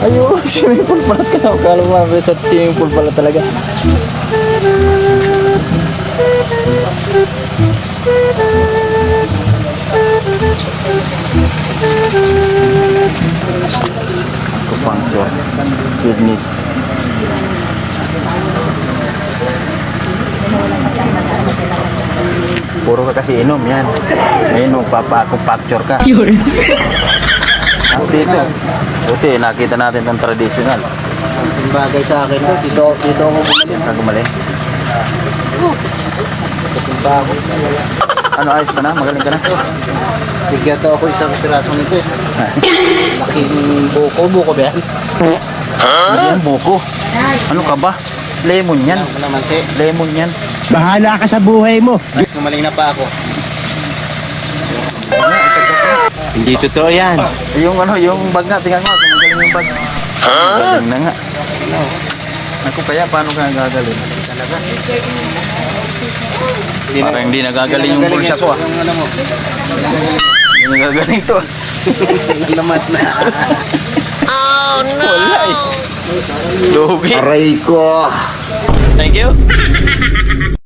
Ayun, swimming pool pala ka. Kala mo resort swimming pool pala talaga. Acupuncture, kidneys. Puro ka kasi inom yan. Ngayon magpapa-acupuncture ka. At dito, buti nakita natin ng traditional. Ang bagay sa akin to, dito ako bumalik. Gumaling. Papunta ako. Ano, ayos ka na? Magaling ka na? Bigyan to ako isang piraso nito eh. Laking buko ba yan? Hindi yan, buko. Ano ka ba? Lemon yan. Ano naman si? Lemon yan. Bahala ka sa buhay mo. Gumaling na pa ako. Hindi totoo yan. Yung ano, yung bag nga, tingnan mo, kung magaling yung bag. Magaling na nga. Naku, kaya paano ka gagaling? Talaga. Parang hindi nagagaling yung bulsa ko ah. Yung ano mo. Hindi nagagaling to ah. Lamat na. Wala eh. Lugi. Aray ko. Thank you.